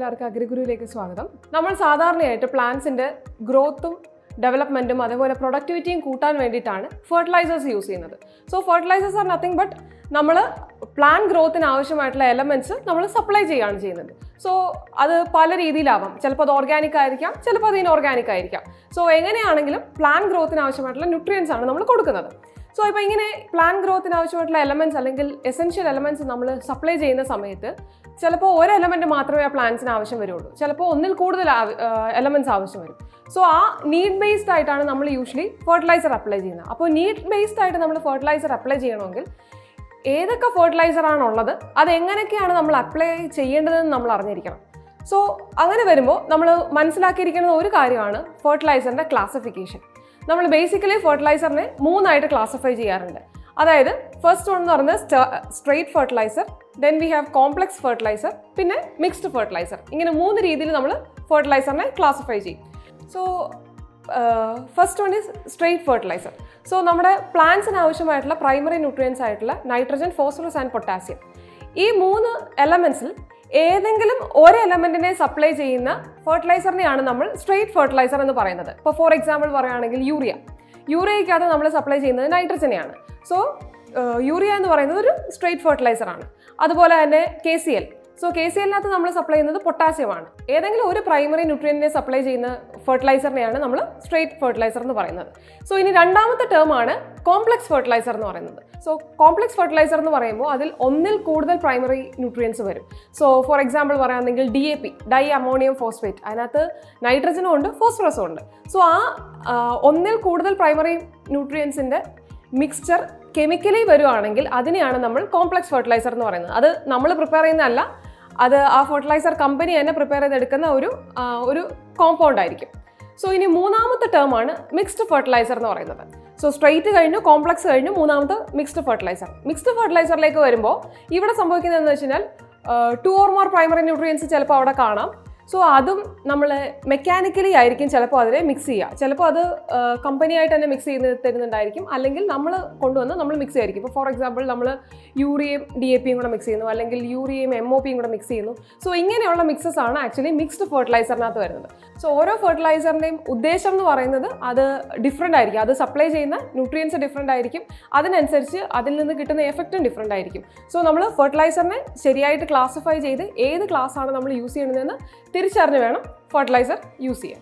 എല്ലാവർക്കും അഗ്രിഗുരുവിലേക്ക് സ്വാഗതം. നമ്മൾ സാധാരണയായിട്ട് പ്ലാന്റ്സിന്റെ ഗ്രോത്തും ഡെവലപ്മെന്റും അതേപോലെ പ്രൊഡക്ടിവിറ്റിയും കൂട്ടാൻ വേണ്ടിയിട്ടാണ് ഫെർട്ടിലൈസേഴ്സ് യൂസ് ചെയ്യുന്നത്. So fertilizers are nothing but നമ്മൾ പ്ലാന്റ് ഗ്രോത്തിന് ആവശ്യമായിട്ടുള്ള എലമെന്റ്സ് നമ്മൾ സപ്ലൈ ചെയ്യുകയാണ് ചെയ്യുന്നത്. സോ അത് പല രീതിയിലാവാം. ചിലപ്പോൾ അത് ഓർഗാനിക് ആയിരിക്കാം, ചിലപ്പോൾ അത് ഇൻഓർഗാനിക് ആയിരിക്കാം. സോ എങ്ങനെയാണെങ്കിലും പ്ലാന്റ് ഗ്രോത്തിന് ആവശ്യമായിട്ടുള്ള ന്യൂട്രിയൻസ് ആണ് നമ്മൾ കൊടുക്കുന്നത്. സോ ഇപ്പോൾ ഇങ്ങനെ പ്ലാന്റ് ഗ്രോത്തിന് ആവശ്യമായിട്ടുള്ള എലമെന്റ്സ് അല്ലെങ്കിൽ എസെൻഷ്യൽ എലമെന്റ്സ് നമ്മൾ സപ്ലൈ ചെയ്യുന്ന സമയത്ത് ചിലപ്പോൾ ഒരു എലമെന്റ് മാത്രമേ ആ പ്ലാന്റ്സിന് ആവശ്യം വരുള്ളൂ, ചിലപ്പോൾ ഒന്നിൽ കൂടുതൽ എലമെന്റ്സ് ആവശ്യം വരും. സോ ആ നീഡ് ബേസ്ഡ് ആയിട്ടാണ് നമ്മൾ യൂഷ്വലി ഫെർട്ടിലൈസർ അപ്ലൈ ചെയ്യുന്നത്. അപ്പോൾ നീഡ് ബേസ്ഡ് ആയിട്ട് നമ്മൾ ഫെർട്ടിലൈസർ അപ്ലൈ ചെയ്യണമെങ്കിൽ ഏതൊക്കെ ഫെർട്ടിലൈസർ ആണുള്ളത്, അതെങ്ങനെയൊക്കെയാണ് നമ്മൾ അപ്ലൈ ചെയ്യേണ്ടതെന്ന് നമ്മൾ അറിഞ്ഞിരിക്കണം. സോ അങ്ങനെ വരുമ്പോൾ നമ്മൾ മനസ്സിലാക്കിയിരിക്കുന്ന ഒരു കാര്യമാണ് ഫെർട്ടിലൈസറിൻ്റെ ക്ലാസിഫിക്കേഷൻ. നമ്മൾ ബേസിക്കലി ഫെർട്ടിലൈസറിനെ 3 ആയിട്ട് ക്ലാസിഫൈ ചെയ്യാറുണ്ട്. അതായത് ഫസ്റ്റ് വൺ എന്ന് പറയുന്നത് straight fertiliser, then we have complex fertiliser, പിന്നെ മിക്സ്ഡ് ഫെർട്ടിലൈസർ. ഇങ്ങനെ 3 രീതിയിൽ നമ്മൾ ഫെർട്ടിലൈസറിനെ ക്ലാസിഫൈ ചെയ്യും. So first one is straight fertiliser. So നമ്മുടെ പ്ലാന്റ്സിന് ആവശ്യമായിട്ടുള്ള പ്രൈമറി ന്യൂട്രിയൻസ് ആയിട്ടുള്ള നൈട്രജൻ, ഫോസ്ഫറസ് ആൻഡ് പൊട്ടാസ്യം, ഈ 3 എലമെന്റ്സിൽ ഏതെങ്കിലും ഒരു എലമെന്റിനെ സപ്ലൈ ചെയ്യുന്ന ഫെർട്ടിലൈസറിനെയാണ് നമ്മൾ സ്ട്രെയിറ്റ് ഫെർട്ടിലൈസർ എന്ന് പറയുന്നത്. ഇപ്പോൾ ഫോർ എക്സാമ്പിൾ പറയുകയാണെങ്കിൽ യൂറിയയ്ക്കകത്ത് നമ്മൾ സപ്ലൈ ചെയ്യുന്നത് നൈട്രജനെയാണ്. സോ യൂറിയ എന്ന് പറയുന്നത് ഒരു സ്ട്രെയിറ്റ് ഫെർട്ടിലൈസർ ആണ്. അതുപോലെ തന്നെ KCl. സോ KClനകത്ത് നമ്മൾ സപ്ലൈ ചെയ്യുന്നത് പൊട്ടാസ്യമാണ്. ഏതെങ്കിലും ഒരു പ്രൈമറി ന്യൂട്രിയൻറ്റിനെ സപ്ലൈ ചെയ്യുന്ന ഫെർട്ടിലൈസറിനെയാണ് നമ്മൾ സ്ട്രെയിറ്റ് ഫെർട്ടിലൈസർ എന്ന് പറയുന്നത്. സോ ഇനി രണ്ടാമത്തെ ടേമാണ് കോംപ്ലക്സ് ഫെർട്ടിലൈസർ എന്ന് പറയുന്നത്. സോ കോംപ്ലക്സ് ഫെർട്ടിലൈസർ എന്ന് പറയുമ്പോൾ അതിൽ ഒന്നിൽ കൂടുതൽ പ്രൈമറി ന്യൂട്രിയൻസ് വരും. സോ ഫോർ എക്സാമ്പിൾ പറയുകയാണെങ്കിൽ DAP, ഡൈ അമോണിയം ഫോസ്ഫേറ്റ്, അതിനകത്ത് നൈട്രജനും ഉണ്ട്, ഫോസ്ഫറസും ഉണ്ട്. സോ ആ ഒന്നിൽ കൂടുതൽ പ്രൈമറി ന്യൂട്രിയൻസിൻ്റെ മിക്സ്ചർ കെമിക്കലി വരുവാണെങ്കിൽ അതിനെയാണ് നമ്മൾ കോംപ്ലക്സ് ഫെർട്ടിലൈസർ എന്ന് പറയുന്നത്. അത് നമ്മൾ പ്രിപ്പയർ ചെയ്യുന്നതല്ല, അത് ആ ഫെർട്ടിലൈസർ കമ്പനി തന്നെ പ്രിപ്പയർ ചെയ്തെടുക്കുന്ന ഒരു കോമ്പൗണ്ട് ആയിരിക്കും. സോ ഇനി മൂന്നാമത്തെ ടേമാണ് മിക്സ്ഡ് ഫെർട്ടിലൈസർ എന്ന് പറയുന്നത്. സോ സ്ട്രെയിറ്റ് കഴിഞ്ഞു, കോംപ്ലക്സ് കഴിഞ്ഞു, മൂന്നാമത്തെ മിക്സ്ഡ് ഫെർട്ടിലൈസർ. മിക്സ്ഡ് ഫെർട്ടിലൈസറിലേക്ക് വരുമ്പോൾ ഇവിടെ സംഭവിക്കുന്നതെന്ന് വെച്ച് കഴിഞ്ഞാൽ 2 or more പ്രൈമറി ന്യൂട്രിയൻസ് ചിലപ്പോൾ അവിടെ കാണാം. സോ അതും നമ്മൾ മെക്കാനിക്കലി ആയിരിക്കും ചിലപ്പോൾ അതിനെ മിക്സ് ചെയ്യുക. ചിലപ്പോൾ അത് കമ്പനിയായിട്ട് തന്നെ മിക്സ് ചെയ്ത് തരുന്നുണ്ടായിരിക്കും, അല്ലെങ്കിൽ നമ്മൾ കൊണ്ടുവന്ന് നമ്മൾ മിക്സ് ചെയ്യായിരിക്കും. ഇപ്പോൾ ഫോർ എക്സാമ്പിൾ നമ്മൾ യൂറിയയും DAPയും കൂടെ മിക്സ് ചെയ്യുന്നു, അല്ലെങ്കിൽ യൂറിയയും MOPയും കൂടെ മിക്സ് ചെയ്യുന്നു. സോ ഇങ്ങനെയുള്ള മിക്സസ് ആണ് ആക്ച്വലി മിക്സ്ഡ് ഫെർട്ടിലൈസറിനകത്ത് വരുന്നത്. സോ ഓരോ ഫെർട്ടിലൈസറിൻ്റെയും ഉദ്ദേശം എന്ന് പറയുന്നത് അത് ഡിഫറെൻ്റ് ആയിരിക്കും. അത് സപ്ലൈ ചെയ്യുന്ന ന്യൂട്രിയൻസ് ഡിഫറെൻ്റ് ആയിരിക്കും, അതിനനുസരിച്ച് അതിൽ നിന്ന് കിട്ടുന്ന എഫക്റ്റും ഡിഫറെൻ്റ് ആയിരിക്കും. സോ നമ്മൾ ഫെർട്ടിലൈസറിനെ ശരിയായിട്ട് ക്ലാസിഫൈ ചെയ്ത് ഏത് ക്ലാസ്സാണ് നമ്മൾ യൂസ് ചെയ്യുന്നതെന്ന് തിരിച്ചറിഞ്ഞ് വേണം ഫെർട്ടിലൈസർ യൂസ് ചെയ്യാൻ.